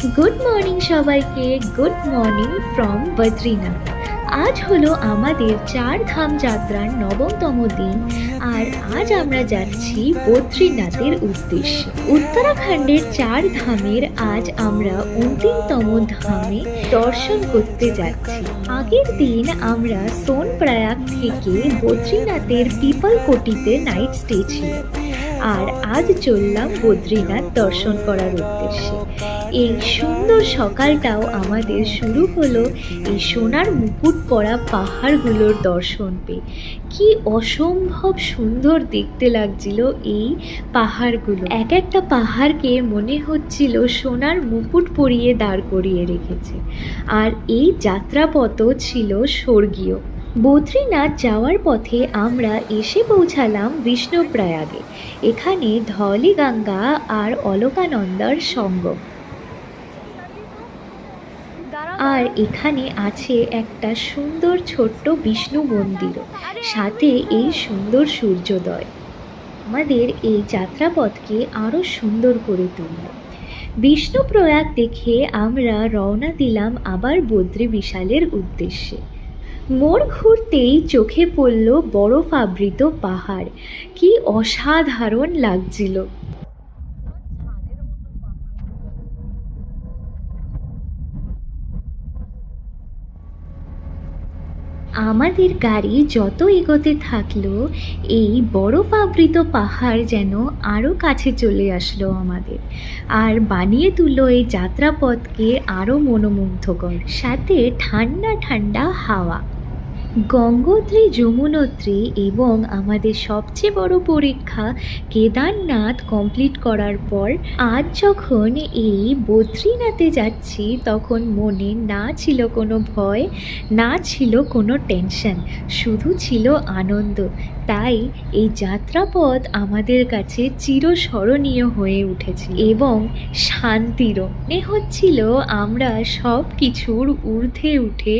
Good morning সবাইকে। Good morning from Badrinath. আজ হলো আমাদের ৪ ধাম যাত্রার ৯তম দিন, আর আজ আমরা যাচ্ছি বদ্রীনাথের উদ্দেশ্যে। উত্তরাখণ্ডের ৪ ধামের আজ আমরা অন্তিমতম ধামে দর্শন করতে যাচ্ছি। আগের দিন আমরা সোনপ্রয়াগ থেকে বদ্রীনাথের পিপলকোটিতে নাইট স্টে ছিল, আর আজ চললাম বদ্রীনাথ দর্শন করার উদ্দেশ্যে। এই সুন্দর সকালটাও আমাদের শুরু হলো এই সোনার মুকুট পরা পাহাড়গুলোর দর্শন পেয়ে। কি অসম্ভব সুন্দর দেখতে লাগছিল এই পাহাড়গুলো। এক একটা পাহাড়কে মনে হচ্ছিল সোনার মুকুট পরিয়ে দাঁড় করিয়ে রেখেছে, আর এই যাত্রাপথও ছিল স্বর্গীয়। বদ্রীনাথ যাওয়ার পথে আমরা এসে পৌঁছালাম বিষ্ণুপ্রয়াগে। এখানে ধওলি গঙ্গা আর অলকানন্দার সঙ্গম, আর এখানে আছে একটা সুন্দর ছোট্ট বিষ্ণু মন্দিরও, সাথে এই সুন্দর সূর্যোদয় আমাদের এই যাত্রাপথকে আরও সুন্দর করে তুলল। বিষ্ণুপ্রয়াগ দেখে আমরা রওনা দিলাম আবার বদ্রী বিশালের উদ্দেশ্যে। মোড় ঘুরতেই চোখে পড়ল বরফাবৃত পাহাড়। কি অসাধারণ লাগছিল। আমাদের গাড়ি যত এগোতে থাকলো, এই বরফাবৃত পাহাড় যেন আরও কাছে চলে আসলো আমাদের, আর বানিয়ে তুললো এই যাত্রাপথকে আরও মনোমুগ্ধকর, সাথে ঠান্ডা ঠান্ডা হাওয়া। গঙ্গোত্রী, যমুনোত্রী এবং আমাদের সবচেয়ে বড় পরীক্ষা কেদারনাথ কমপ্লিট করার পর আজ যখন এই বদ্রীনাথে যাচ্ছি, তখন মনে না ছিল কোনো ভয়, না ছিল কোনো টেনশন, শুধু ছিল আনন্দ। তাই এই যাত্রাপথ আমাদের কাছে চিরস্মরণীয় হয়ে উঠেছে এবং শান্তিরও। মনে হচ্ছিল আমরা সব কিছুর ঊর্ধ্বে উঠে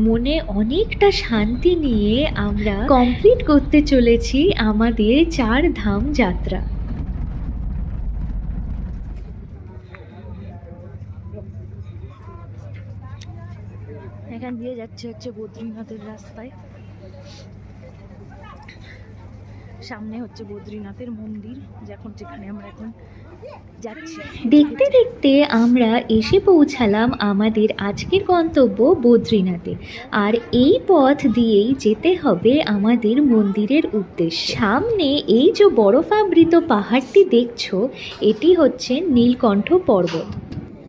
মনে অনেকটা শান্তি নিয়ে আমরা কমপ্লিট করতে চলেছি আমাদের ৪ ধাম যাত্রা। এখান দিয়ে যাচ্ছে হচ্ছে বদ্রীনাথের রাস্তায়। সামনে হচ্ছে বদ্রীনাথের মন্দির, যেখানে আমরা এখন যাচ্ছি। দেখতে দেখতে আমরা এসে পৌঁছালাম আমাদের আজকের গন্তব্য বদ্রীনাথে, আর এই পথ দিয়েই যেতে হবে আমাদের মন্দিরের উদ্দেশ্যে। সামনে এই যে বরফাবৃত পাহাড়টি দেখছো, এটি হচ্ছে নীলকণ্ঠ পর্বত।